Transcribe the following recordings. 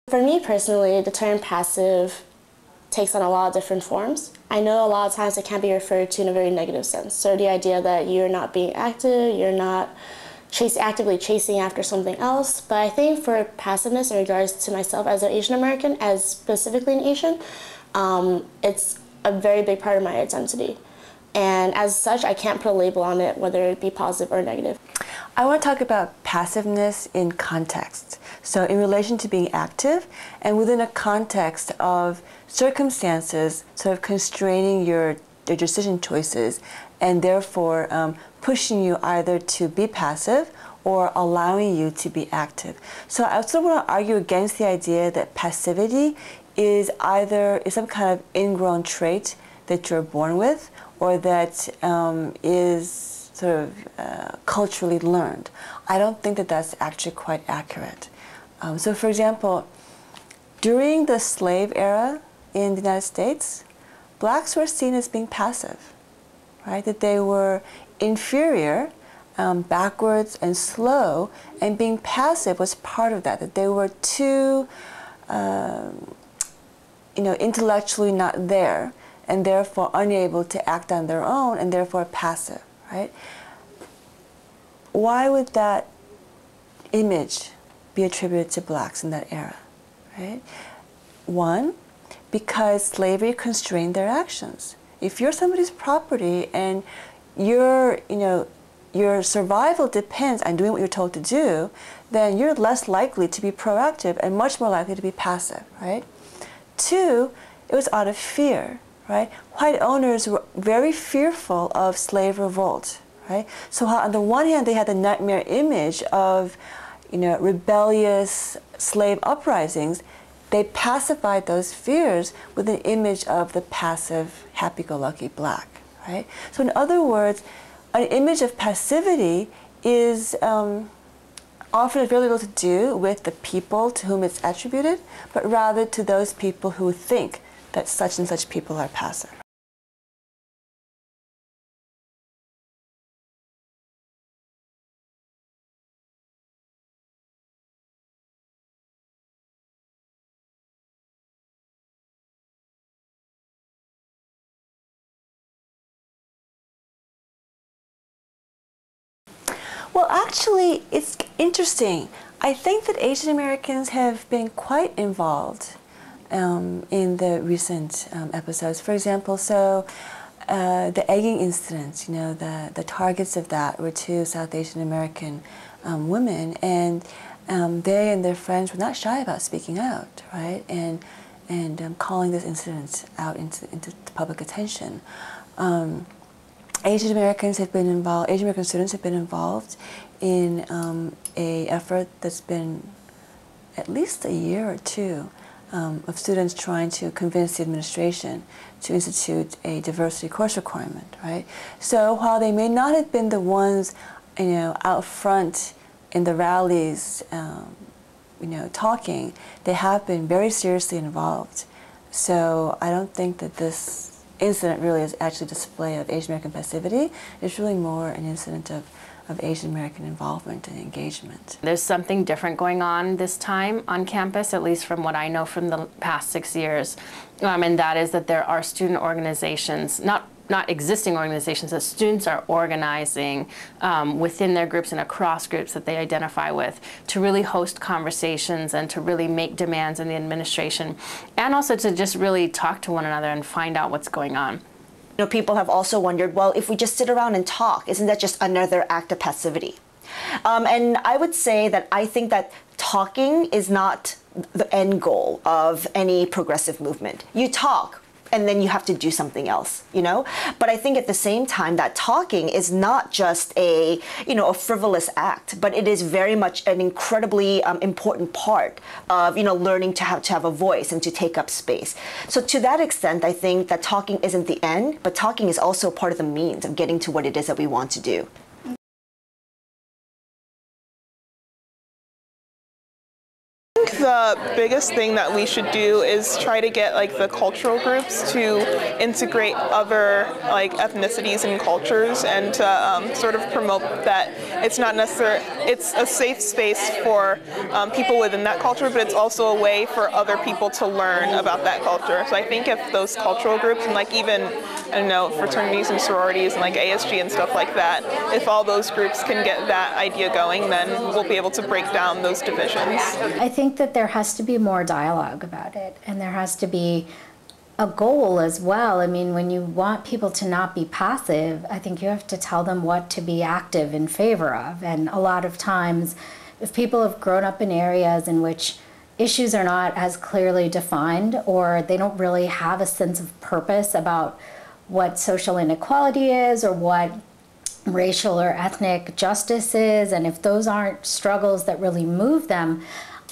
For me personally, the term passive takes on a lot of different forms. I know a lot of times it can be referred to in a very negative sense. So the idea that you're not being active, you're not actively chasing after something else. But I think for passiveness in regards to myself as an Asian American, as specifically an Asian, it's a very big part of my identity. And as such, I can't put a label on it, whether it be positive or negative. I want to talk about passiveness in context. So in relation to being active and within a context of circumstances sort of constraining your decision choices and therefore pushing you either to be passive or allowing you to be active. So I also want to argue against the idea that passivity is some kind of ingrown trait that you're born with or that is sort of culturally learned. I don't think that that's actually quite accurate. So for example, during the slave era in the United States, blacks were seen as being passive, right? That they were inferior, backwards and slow, and being passive was part of that they were too, intellectually not there, and therefore unable to act on their own, and therefore passive, right? Why would that image be attributed to blacks in that era, right? One, because slavery constrained their actions. If you're somebody's property and your survival depends on doing what you're told to do, then you're less likely to be proactive and much more likely to be passive, right? Two, it was out of fear, right? White owners were very fearful of slave revolt, right? So on the one hand, they had the nightmare image of, rebellious slave uprisings. They pacified those fears with an image of the passive, happy-go-lucky black, right? So in other words, an image of passivity is often very little to do with the people to whom it's attributed, but rather to those people who think that such and such people are passive. Well, actually, it's interesting. I think that Asian Americans have been quite involved in the recent episodes. For example, the egging incidents, the targets of that were two South Asian American women, and they and their friends were not shy about speaking out, right? And calling this incident out into public attention. Asian American students have been involved in a effort that's been at least a year or two of students trying to convince the administration to institute a diversity course requirement, right? So while they may not have been the ones, out front in the rallies, talking, they have been very seriously involved. So I don't think that this incident really is actually a display of Asian American passivity. It's really more an incident of Asian American involvement and engagement. There's something different going on this time on campus, at least from what I know from the past 6 years, and that is that there are student organizations, not existing organizations, that students are organizing within their groups and across groups that they identify with to really host conversations and to really make demands in the administration, and also to just really talk to one another and find out what's going on. People have also wondered, well, if we just sit around and talk, isn't that just another act of passivity? And I would say that I think that talking is not the end goal of any progressive movement. You talk, and then you have to do something else, But I think at the same time that talking is not just a frivolous act, but it is very much an incredibly important part of, learning to have a voice and to take up space. So to that extent, I think that talking isn't the end, but talking is also part of the means of getting to what it is that we want to do. the biggest thing that we should do is try to get like the cultural groups to integrate other like ethnicities and cultures, and to sort of promote that it's not necessarily, it's a safe space for people within that culture, but it's also a way for other people to learn about that culture. So I think if those cultural groups, and like even, I don't know, fraternities and sororities and like ASG and stuff like that, if all those groups can get that idea going, then we'll be able to break down those divisions. I think that there has to be more dialogue about it, and there has to be a goal as well. I mean, when you want people to not be passive, I think you have to tell them what to be active in favor of. And a lot of times, if people have grown up in areas in which issues are not as clearly defined, or they don't really have a sense of purpose about what social inequality is or what racial or ethnic justice is, and if those aren't struggles that really move them,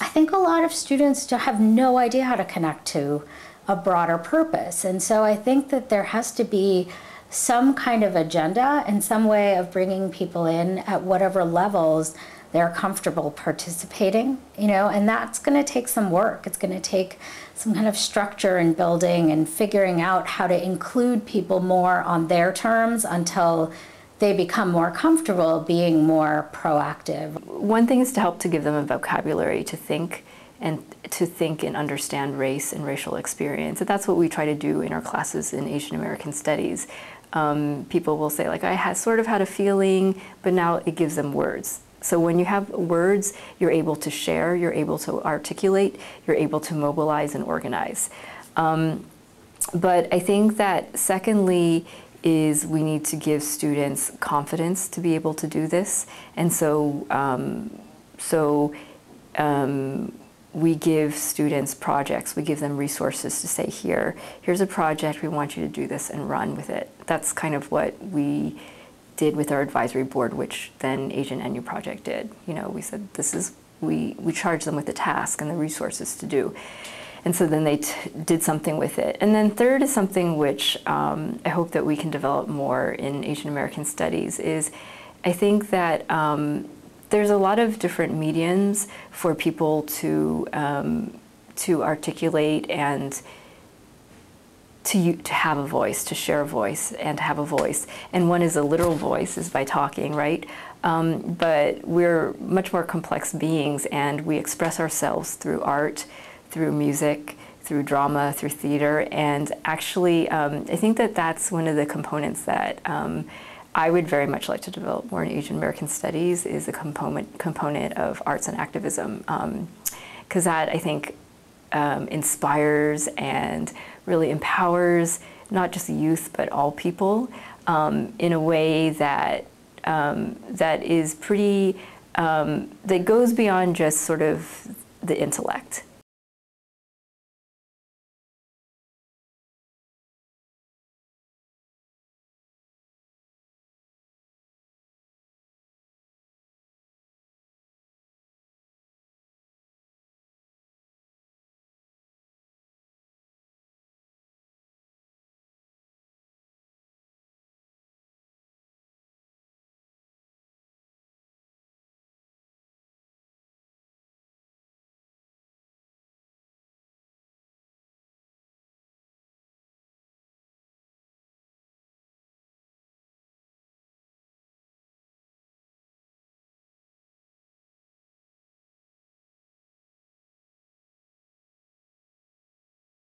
I think a lot of students have no idea how to connect to a broader purpose. And so I think that there has to be some kind of agenda and some way of bringing people in at whatever levels they're comfortable participating, and that's going to take some work. It's going to take some kind of structure and building and figuring out how to include people more on their terms until they become more comfortable being more proactive. One thing is to help to give them a vocabulary to think and understand race and racial experience. And that's what we try to do in our classes in Asian American Studies. People will say, like, I sort of had a feeling, but now it gives them words. So when you have words, you're able to share, you're able to articulate, you're able to mobilize and organize. But I think that secondly, is we need to give students confidence to be able to do this. And so, we give students projects, we give them resources to say, here's a project, we want you to do this and run with it. That's kind of what we did with our advisory board, which then Asian NU Project did. We said, we charged them with the task and the resources to do. And so then they did something with it. And then third is something which I hope that we can develop more in Asian American Studies is, I think that there's a lot of different mediums for people to articulate and to have a voice, to share a voice and to have a voice. And one is a literal voice, is by talking, right? But we're much more complex beings, and we express ourselves through art, through music, through drama, through theater. And actually, I think that that's one of the components that I would very much like to develop more in Asian American Studies, is a component of arts and activism. Because that, I think, inspires and really empowers not just the youth, but all people in a way that that is pretty, that goes beyond just sort of the intellect.